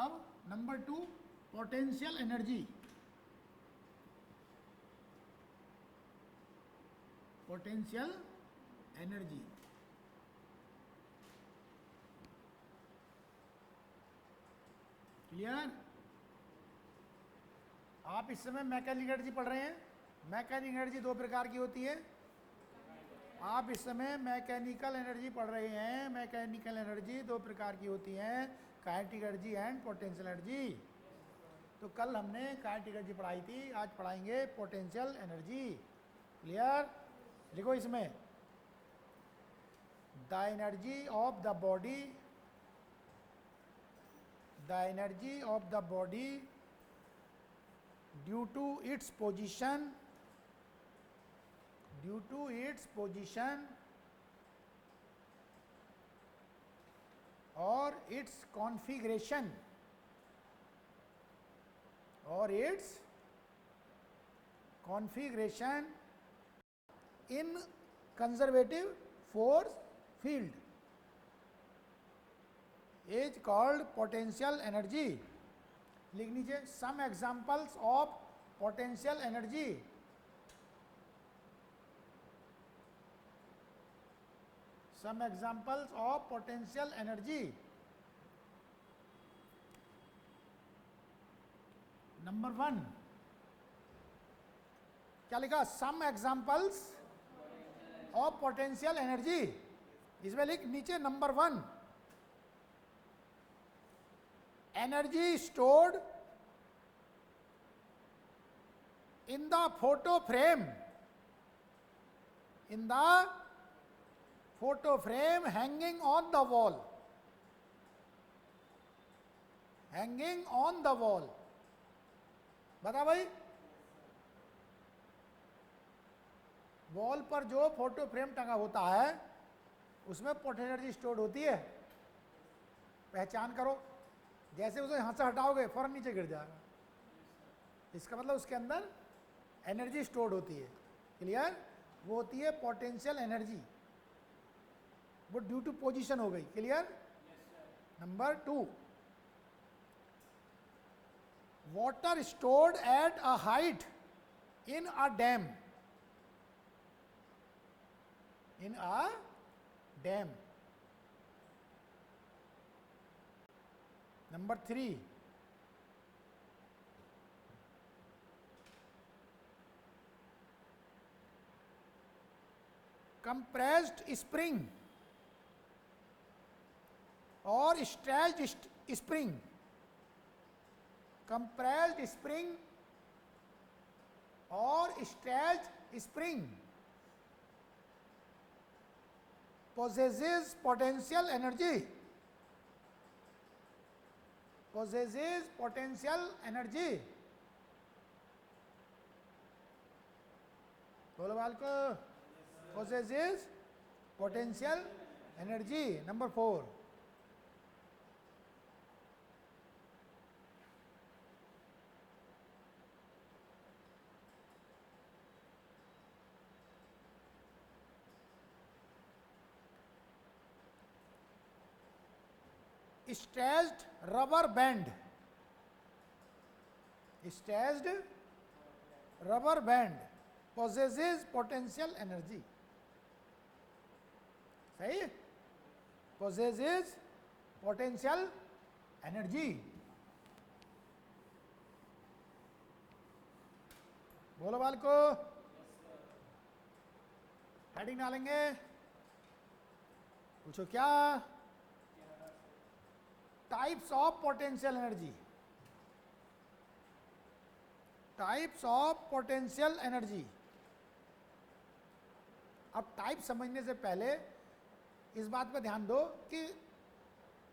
अब number 2, potential energy. Potential energy clear? आप इस समय मैकेनिकल एनर्जी पढ़ रहे हैं। मैकेनिकल एनर्जी दो प्रकार की होती है। आप इस समय मैकेनिकल एनर्जी पढ़ रहे हैं। मैकेनिकल एनर्जी दो प्रकार की होती है, kinetic energy and potential energy. तो कल हमने काइनेटिक एनर्जी पढ़ाई थी, आज पढ़ाएंगे पोटेंशियल एनर्जी। क्लियर? लिखो इसमें, the energy of the body, the energy of the body due to its position, due to its position और इट्स कॉन्फ़िगरेशन, और its configuration in conservative force field is called potential energy. लिख लीजिए, some examples of potential energy. Some examples of potential energy. Number 1 क्या लिखा? Some examples of potential energy. इसमें लिख नीचे number 1, energy stored in the photo frame, in the photo frame hanging on the wall, hanging on the wall। बता भाई, wall पर जो photo frame टंगा होता है उसमें पोटेंशियल एनर्जी स्टोर्ड होती है। पहचान करो, जैसे उसे यहाँ से हटाओगे फौरन नीचे गिर जाएगा। इसका मतलब उसके अंदर एनर्जी स्टोर्ड होती है। क्लियर? वो होती है पोटेंशियल एनर्जी, वो ड्यू टू पोजीशन हो गई। Clear? Number 2, water stored at a height in a dam, in a dam. Number 3, compressed spring और stretched spring। compressed spring और stretched spring possesses potential energy, possesses potential energy। बोलो बाल को, possesses potential energy। Number 4, stretched rubber band, stretched rubber band possesses potential energy। सही? possesses potential energy। बोलो बाल को, heading डालेंगे। पूछो क्या? Types of potential energy, types of potential energy. अब टाइप समझने से पहले इस बात पर ध्यान दो कि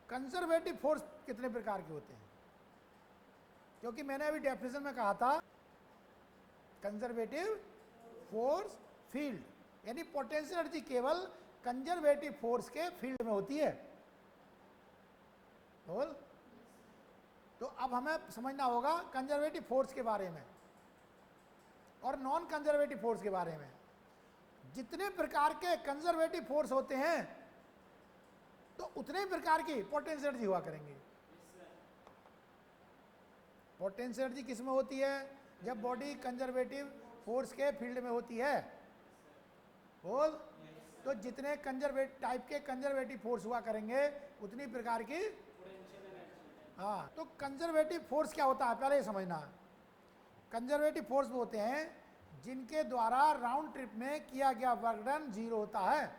कंजर्वेटिव फोर्स कितने प्रकार के होते हैं, क्योंकि मैंने अभी डेफिनेशन में कहा था कंजर्वेटिव फोर्स फील्ड, यानी पोटेंशियल एनर्जी केवल कंजर्वेटिव फोर्स के फील्ड में होती है। बोल। तो अब हमें समझना होगा कंजर्वेटिव फोर्स के बारे में और नॉन कंजर्वेटिव फोर्स के बारे में। जितने प्रकार के कंजर्वेटिव फोर्स होते हैं तो उतने प्रकार की पोटेंशियल एनर्जी हुआ करेंगे। पोटेंशियल एनर्जी किस में होती है? जब बॉडी कंजर्वेटिव फोर्स के फील्ड में होती है। बोल। तो जितने टाइप के कंजर्वेटिव फोर्स हुआ करेंगे उतनी प्रकार की। हाँ, तो कंजर्वेटिव फोर्स क्या होता है पहले ये समझना। कंजर्वेटिव फोर्स वो होते हैं जिनके द्वारा राउंड ट्रिप में किया गया वर्क डन 0 होता है,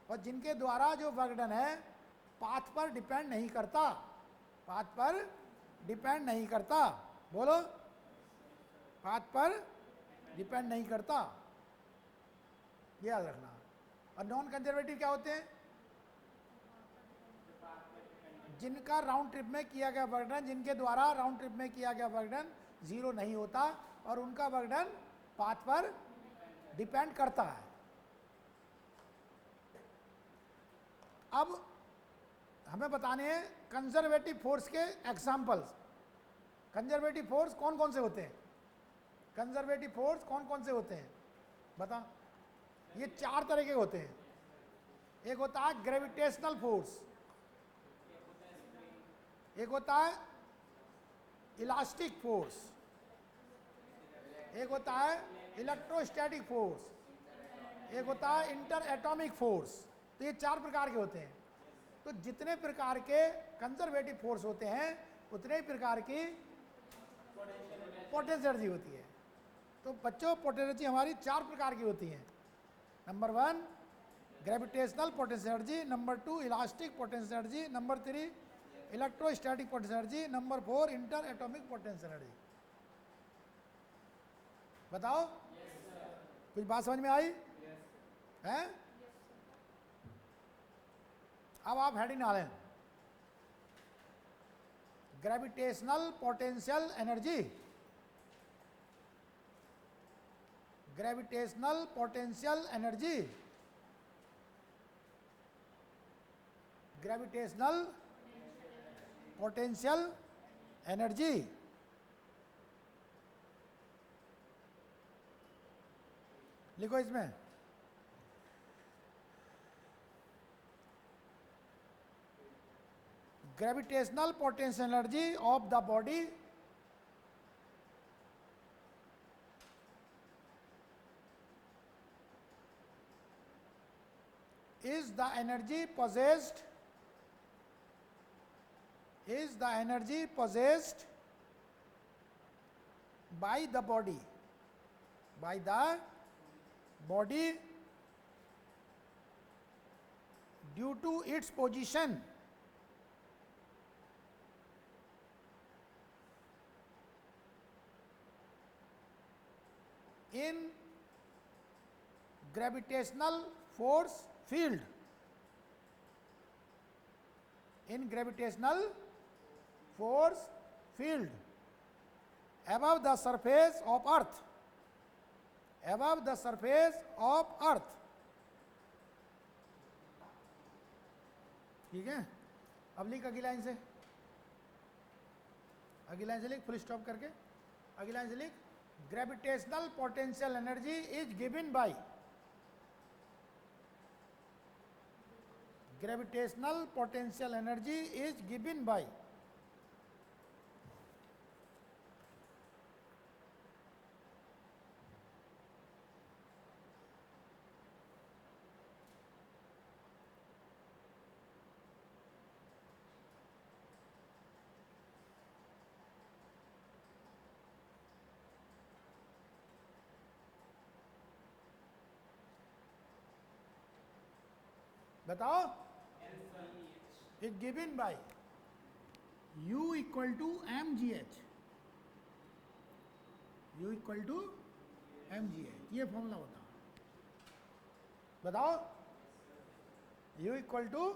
और जिनके द्वारा जो वर्क डन है पाथ पर डिपेंड नहीं करता। पाथ पर डिपेंड नहीं करता। बोलो, पाथ पर डिपेंड नहीं करता, ये याद रखना। और नॉन कंजर्वेटिव क्या होते हैं? जिनका राउंड ट्रिप में किया गया वर्क डन, जिनके द्वारा राउंड ट्रिप में किया गया वर्क डन 0 नहीं होता और उनका वर्क डन पाथ पर डिपेंड करता है। अब हमें बताने हैं कंजर्वेटिव फोर्स के एग्जाम्पल्स। कंजर्वेटिव फोर्स कौन कौन से होते हैं? कंजर्वेटिव फोर्स कौन कौन से होते हैं बता। ये 4 तरह के होते हैं। एक होता है ग्रेविटेशनल फोर्स, एक होता है इलास्टिक फोर्स, एक होता है इलेक्ट्रोस्टैटिक फोर्स, एक होता है इंटर एटॉमिक फोर्स। तो ये 4 प्रकार के होते हैं। तो जितने प्रकार के कंजर्वेटिव फोर्स होते हैं उतने ही प्रकार की पोटेंशियल एनर्जी होती है। तो बच्चों, पोटेंशियल एनर्जी हमारी 4 प्रकार की होती है। Number 1 gravitational potential energy, number 2 elastic potential energy, number 3 electrostatic potential energy, number 4 inter atomic potential energy. बताओ। कुछ बात समझ में आई है? अब आप हेडिंग डालें, gravitational potential energy. Gravitational potential energy, gravitational potential energy. लिखो इसमें, gravitational potential energy of the body is the energy possessed by the body due to its position in gravitational force field, in gravitational force field above the surface of earth, above the surface of earth। ठीक है। अब लिख अगली line से, अगली line से लिख full stop करके। अगली लाइन से लिख, gravitational potential energy is given by, gravitational potential energy is given by बताओ। Is given by U equal to mgh, U equal to mgh, ये फॉर्मूला होता है। बताओ। U equal to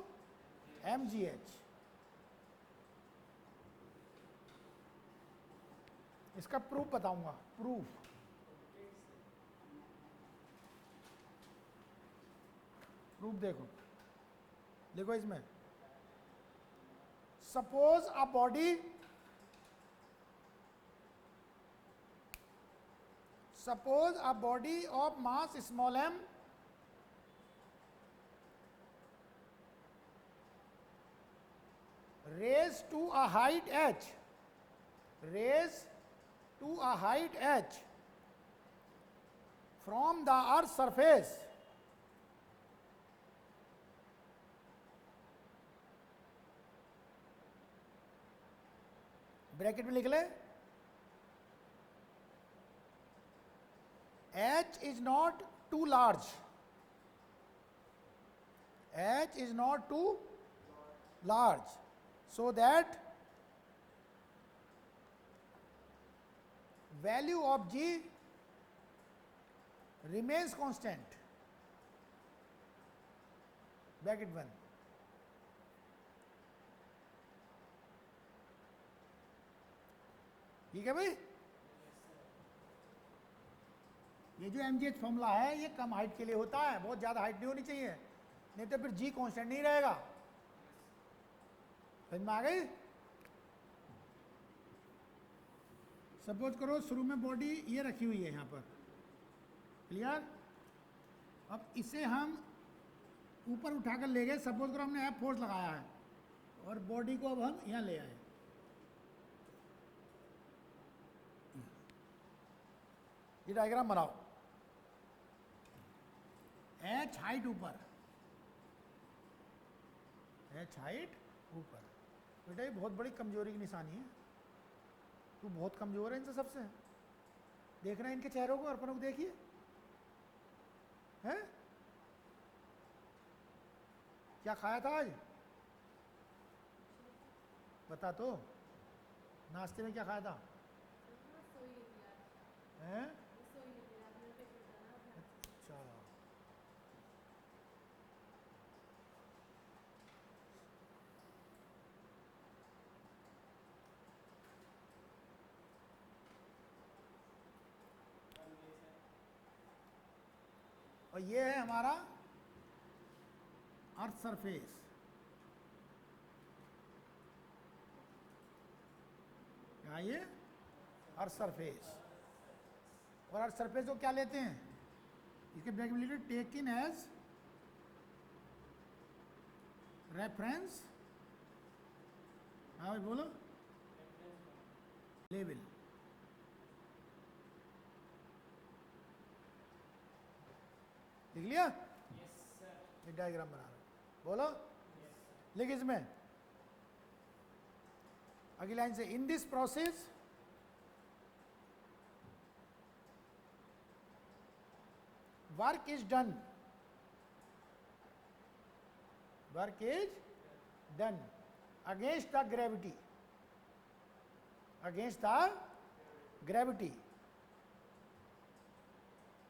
mgh। इसका प्रूफ बताऊंगा, प्रूफ। प्रूफ देखो, देखो इसमें, suppose a body, suppose a body of mass small m raised to a height h, raise to a height h from the earth's surface bracket में लिख ले h is not too large, h is not too large, so that value of g remains constant, bracket 1. ठीक है भाई, ये जो mgh formula है ये कम हाइट के लिए होता है, बहुत ज्यादा हाइट नहीं होनी चाहिए, नहीं तो फिर g कांस्टेंट नहीं रहेगा। समझ में आ गई? सपोज करो शुरू में बॉडी ये रखी हुई है यहाँ पर, क्लियर? अब इसे हम ऊपर उठाकर ले गए, सपोज करो हमने F फोर्स लगाया है और बॉडी को अब हम यहाँ ले आए, ये डायग्राम बनाओ। h हाइट ऊपर, h हाइट ऊपर, बेटा ये बहुत बड़ी कमजोरी की निशानी है, तू बहुत कमजोर है इनसे सबसे। देखना इनके चेहरों को, अर्पणों को देखिए, हैं? क्या खाया था आज? बता तो, नाश्ते में क्या खाया था? हैं? अच्छा, और ये है हमारा अर्थ सरफेस, क्या ये? Earth surface. और अर्थ सरफेस को क्या लेते हैं? इसके ब्रैकेट में लिखते टेकन एज रेफरेंस, हाँ भाई बोलो, लेवल। लिख लिया? ये डायग्राम बना रहा हूं, बोलो। लिख इसमें अगली लाइन से, in this process work is done, work is done against the gravity, against the gravity,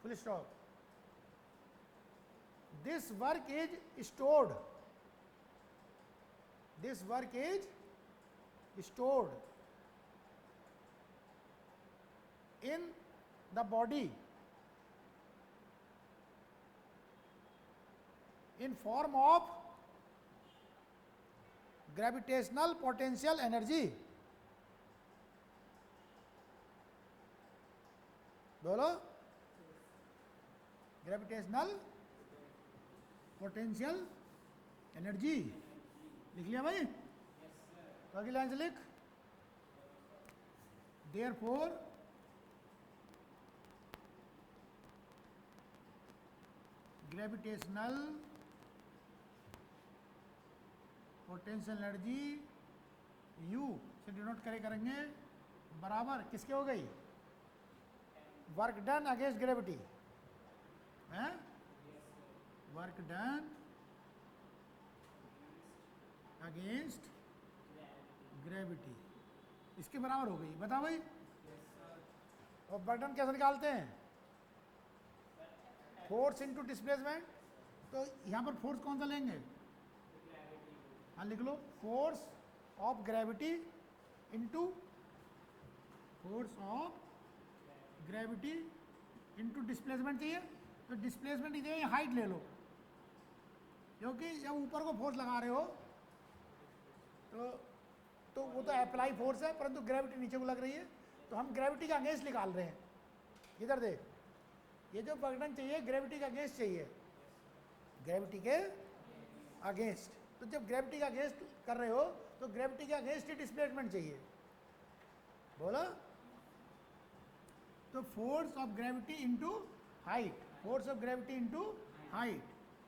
full stop. This work is stored, this work is stored in the body in form of gravitational potential energy, बोलो, gravitational potential energy। लिख लिया भाई? तो अगली line से लिख, therefore gravitational potential energy U से denote करेंगे बराबर किसके हो गई? वर्क डन अगेंस्ट ग्रेविटी, हैं? वर्क डन अगेंस्ट ग्रेविटी, इसके बराबर हो गई। बताओ भाई, और वर्क डन कैसे निकालते हैं? Force into displacement. तो यहाँ पर फोर्स कौन सा लेंगे? हाँ लिख लो, force of gravity into, force of gravity into displacement चाहिए, तो डिस्प्लेसमेंट की जगह हाइट ले लो, क्योंकि जब ऊपर को फोर्स लगा रहे हो तो वो तो अप्लाई फोर्स है, परंतु ग्रेविटी नीचे को लग रही है, तो हम ग्रेविटी का अगेंस्ट निकाल रहे हैं। इधर देख, ये जो वर्क डन चाहिए ग्रेविटी का अगेंस्ट चाहिए, ग्रेविटी के अगेंस्ट। तो जब ग्रेविटी का अगेंस्ट कर रहे हो तो ग्रेविटी के अगेंस्ट ही डिस्प्लेसमेंट चाहिए, बोलो। तो force of gravity into height, force of gravity into height,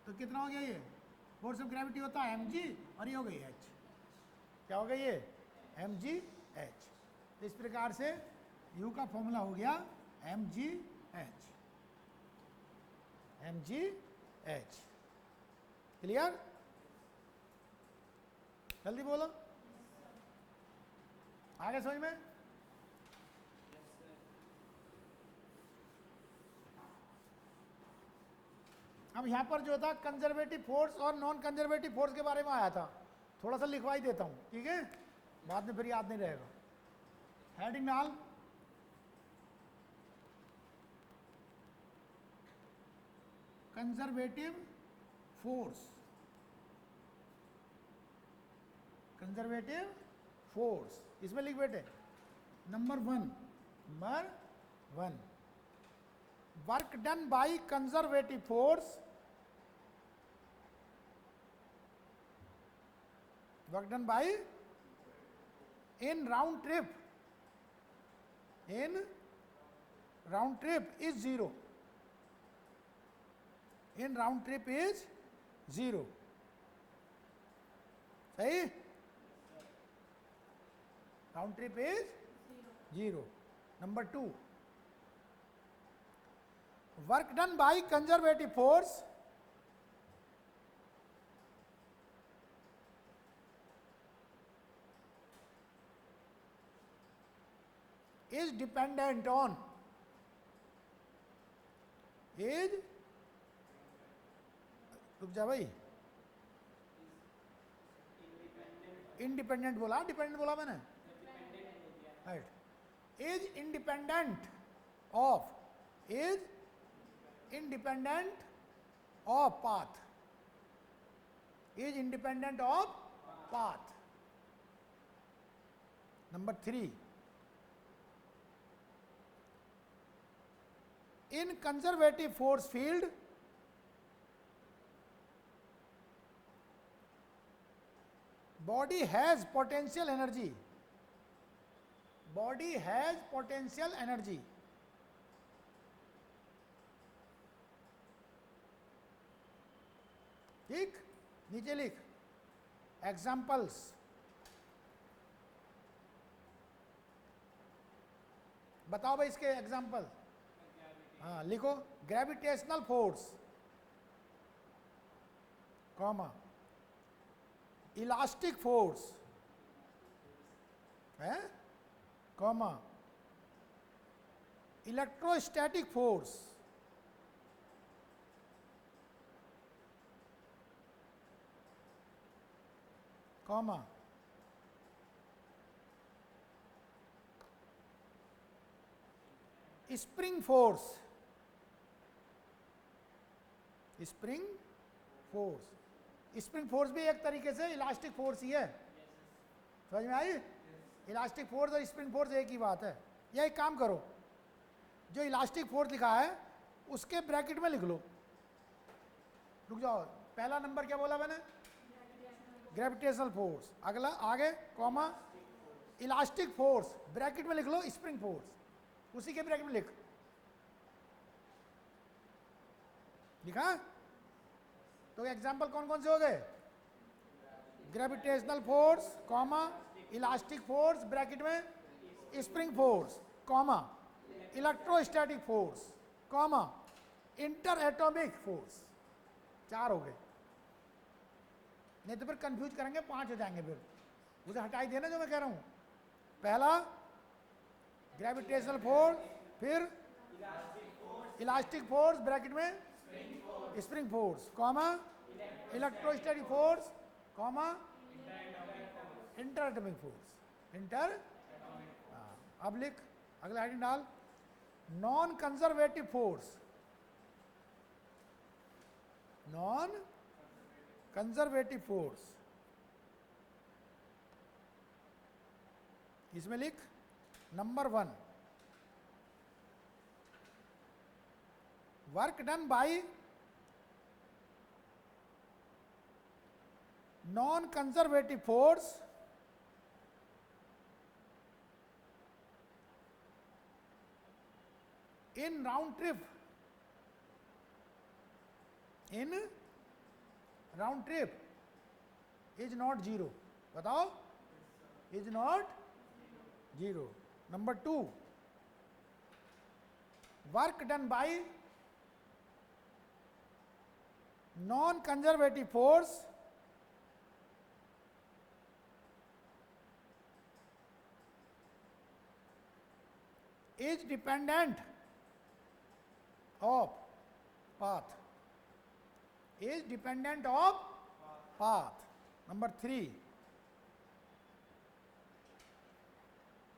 तो कितना हो गया ये? फोर्स ऑफ ग्रेविटी होता है mg और ये हो गई h। क्या हो गया ये? mg h। तो इस प्रकार से u का फॉर्मूला हो गया mg h, mg h। Clear? जल्दी बोलो, आगे समझ में? अब यहां पर जो था कंजर्वेटिव फोर्स और नॉन कंजर्वेटिव फोर्स के बारे में आया था, थोड़ा सा लिखवाई देता हूं, ठीक है, बाद में फिर याद नहीं रहेगा। हेडिंग डाल, कंजर्वेटिव फोर्स, कंजर्वेटिव फोर्स, इसमें लिख बेटे number one, work done by conservative force, work done by in round trip is zero, in round trip is zero. सही? Round trip is zero. Number two, work done by conservative force is dependent on, is, रुक जा भाई, independent बोला, dependent बोला मैंने, right, is independent of, is independent of path, is independent of path. Number three, in conservative force field body has potential energy, body has potential energy, ठीक, नीचे लिख examples, बताओ भाई इसके एग्जाम्पल। हाँ लिखो, gravitational force, comma, elastic force है, comma, electrostatic force, comma, spring force, spring force, spring force भी एक तरीके से इलास्टिक फोर्स ही है, समझ में आई? इलास्टिक फोर्स और स्प्रिंग फोर्स एक ही बात है। या एक काम करो, जो इलास्टिक फोर्स लिखा है उसके ब्रैकेट में लिख लो, रुक जाओ, पहला नंबर क्या बोला मैंने? ग्रेविटेशनल फोर्स, अगला आगे कॉमा, इलास्टिक फोर्स, ब्रैकेट में लिख लो स्प्रिंग फोर्स, उसी के ब्रैकेट में लिख, लिखा? तो एग्जाम्पल कौन कौन से हो गए? Gravitational force, comma, elastic force, bracket में spring force, comma, electrostatic force, comma, inter atomic force. 4 हो गए, नहीं तो फिर कंफ्यूज करेंगे, 5 हो जाएंगे, फिर उसे हटाई देना जो मैं कह रहा हूं। पहला ग्रेविटेशनल फोर्स, फिर इलास्टिक फोर्स, ब्रैकेट में spring force, comma, electrostatic force, comma, inter atomic force, inter. अब लिख, अगला हेडिंग डाल, non conservative force, non conservative force, इसमें लिख number 1, work done by non conservative force in round trip, in round trip is not zero. बताओ, is not zero. Number 2, work done by non conservative force is dependent of path, is dependent of path. Number 3,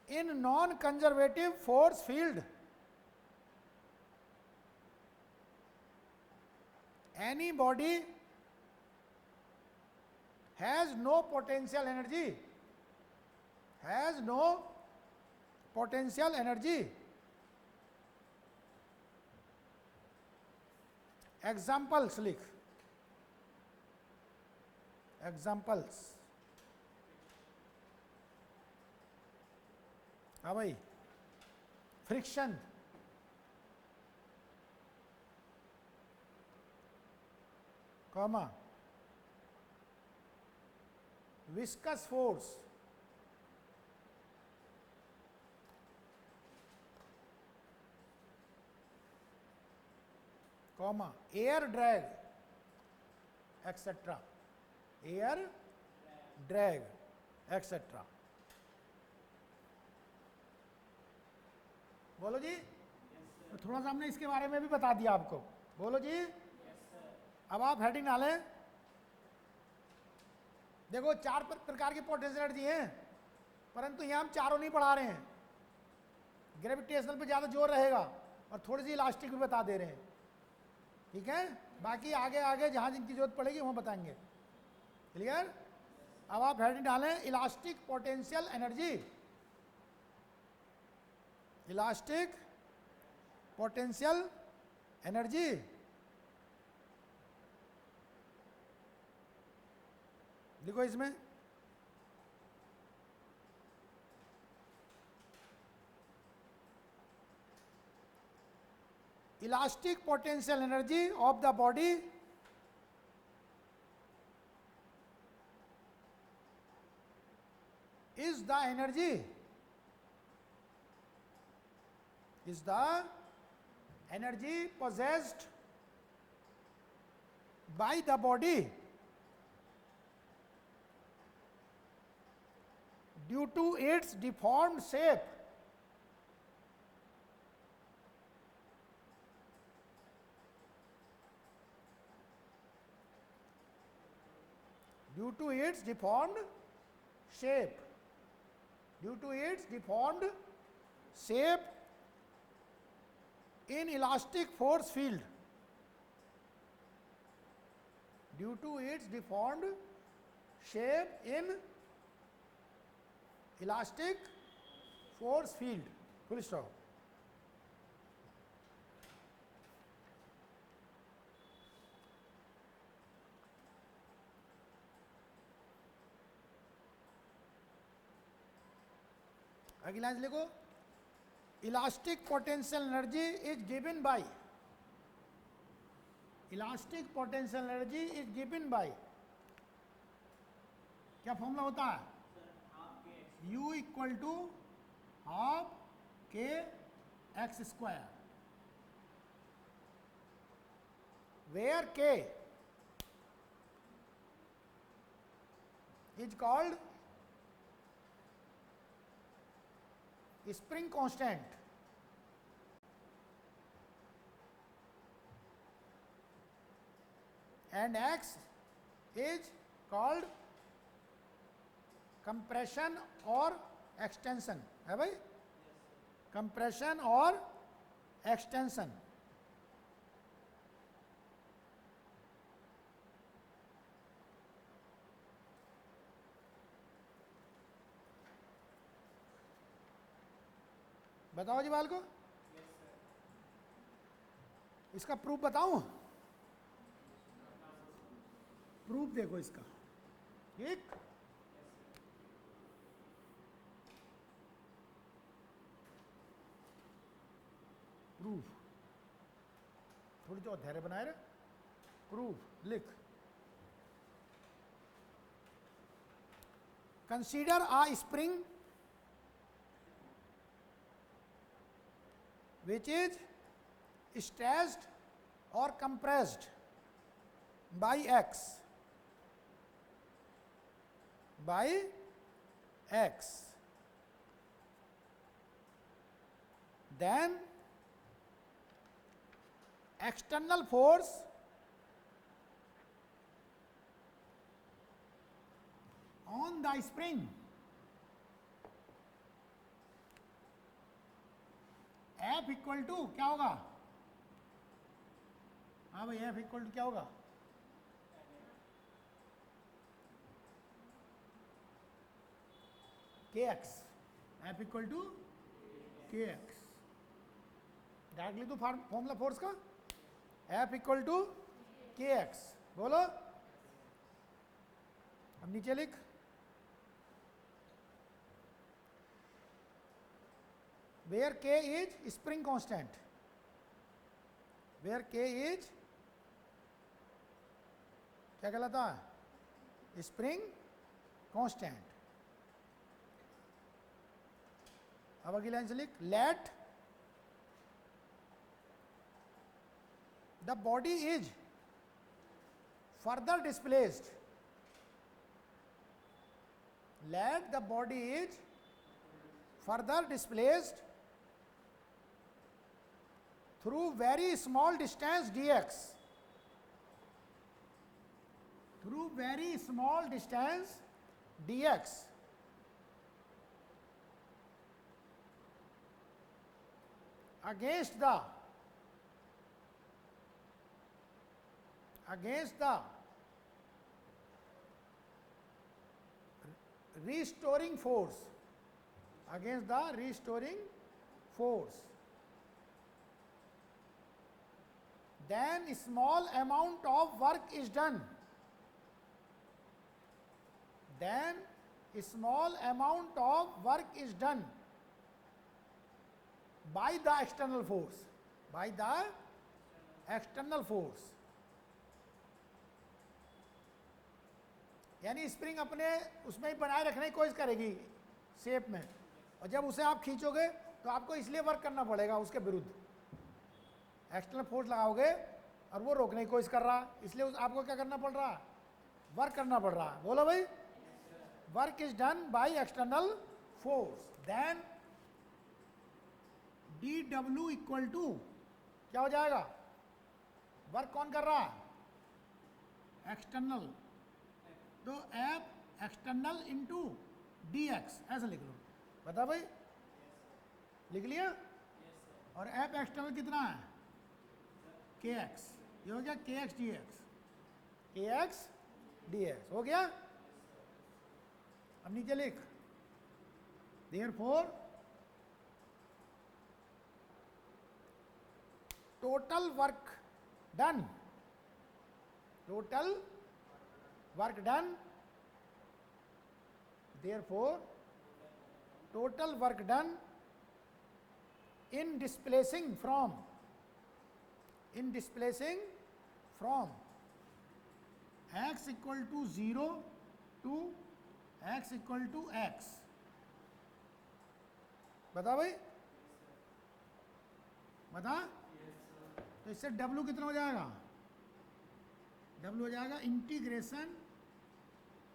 in non-conservative force field, any body has no potential energy, has no potential energy. Examples लिख, examples. हाँ भाई, friction, comma, viscous force, comma, air drag, etcetera, air drag, etcetera. बोलो जी. तो थोड़ा सा हमने इसके बारे में भी बता दिया आपको. बोलो जी. अब आप हेडिंग डालें. देखो 4 प्रकार की पोटेंशियल एनर्जी हैं, परंतु यहाँ हम चारों नहीं पढ़ा रहे हैं. ग्रेविटेशनल पे ज़्यादा जोर रहेगा और थोड़ी सी इलास्टिक भी बता दे रहे हैं. ठीक है, बाकी आगे आगे जहाँ जिनकी जरूरत पड़ेगी वहाँ बताएंगे. क्लियर. अब आप हेडिंग डालें elastic potential energy, elastic potential energy. लिखो इसमें elastic potential energy of the body is the energy possessed by the body due to its deformed shape due to its deformed shape in elastic force field, due to its deformed shape in elastic force field. Full stop. अगली line लिखो elastic potential energy is given bye, elastic potential energy is given bye, क्या formula होता है? U equal to half के x square, where के is called spring constant and x is called compression or extension. है भाई, compression और extension. बताओ जी बाल को. इसका प्रूफ बताऊं? प्रूफ देखो इसका. ठीक, प्रूफ, थोड़ी जो धैर्य बनाए रहे, प्रूफ लिख। Consider a spring which is stressed or compressed by X, then external force on the spring F equal to क्या होगा? हाँ भाई, F इक्वल टू क्या होगा? kx, F equal to kx। Directly तो फॉर्मूला फोर्स का F equal to kx, बोलो। अब नीचे लिख, where k is spring constant, where k is क्या कहलाता है? Spring constant. अब अगली लाइन से लिख, let the body is further displaced, let the body is further displaced through very small distance dx, through very small distance dx, against the restoring force, against the restoring force, then small amount of work is done, then small amount of work is done by the external force, by the external force। यानी spring अपने उसमें ही बनाए रखने की कोशिश करेगी shape में, और जब उसे आप खींचोगे तो आपको इसलिए वर्क करना पड़ेगा उसके विरुद्ध, एक्सटर्नल फोर्स लगाओगे और वो रोकने की कोशिश कर रहा, इसलिए आपको क्या करना पड़ रहा? वर्क करना पड़ रहा। बोलो भाई, work is done by external force, then d डब्ल्यू इक्वल टू क्या हो जाएगा? वर्क कौन कर रहा? एक्सटर्नल, तो F external into d x, ऐसा लिख लो। बता भाई, लिख लिया? और एफ एक्सटर्नल कितना है? के एक्स, ये हो गया के एक्स डी एक्स, के एक्स डी एक्स हो गया। अब नीचे लिख, therefore total work done, total work done, therefore total work done in displacing from x equal to 0 to x equal to x। बता भाई, बता। तो इससे W कितना हो जाएगा? W हो जाएगा इंटीग्रेशन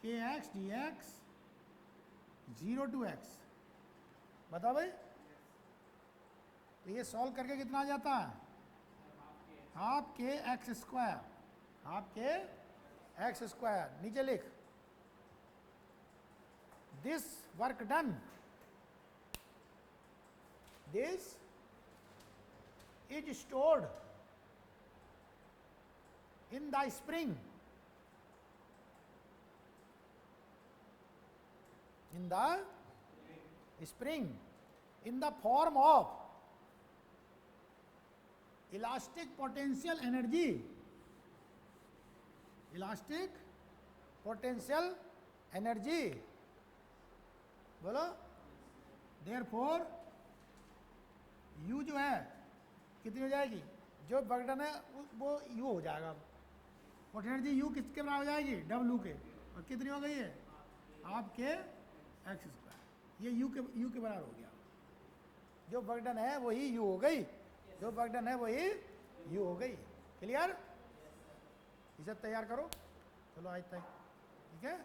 के x D x 0 to x। बता भाई, तो ये सॉल्व करके कितना आ जाता है? हाफ के एक्स स्क्वायर, हाफ के एक्स स्क्वायर। नीचे लिख, this work done, this is stored in the spring, in the form of elastic potential energy, elastic potential energy। बोलो, therefore U जो है कितनी हो जाएगी? जो वर्क डन है वो यू हो जाएगा। अब पोटेंशियल एनर्जी यू किसके बराबर हो जाएगी? डब्ल्यू के। और कितनी हो गई है? आपके एक्स स्क्वायर। ये यू के बराबर हो गया। जो वर्क डन है वही यू हो गई, जो वर्क डन है वही यू हो गई। क्लियर? इसे तैयार करो। चलो आज तक ठीक है।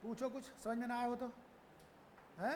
पूछो कुछ समझ में ना आया हो तो, है?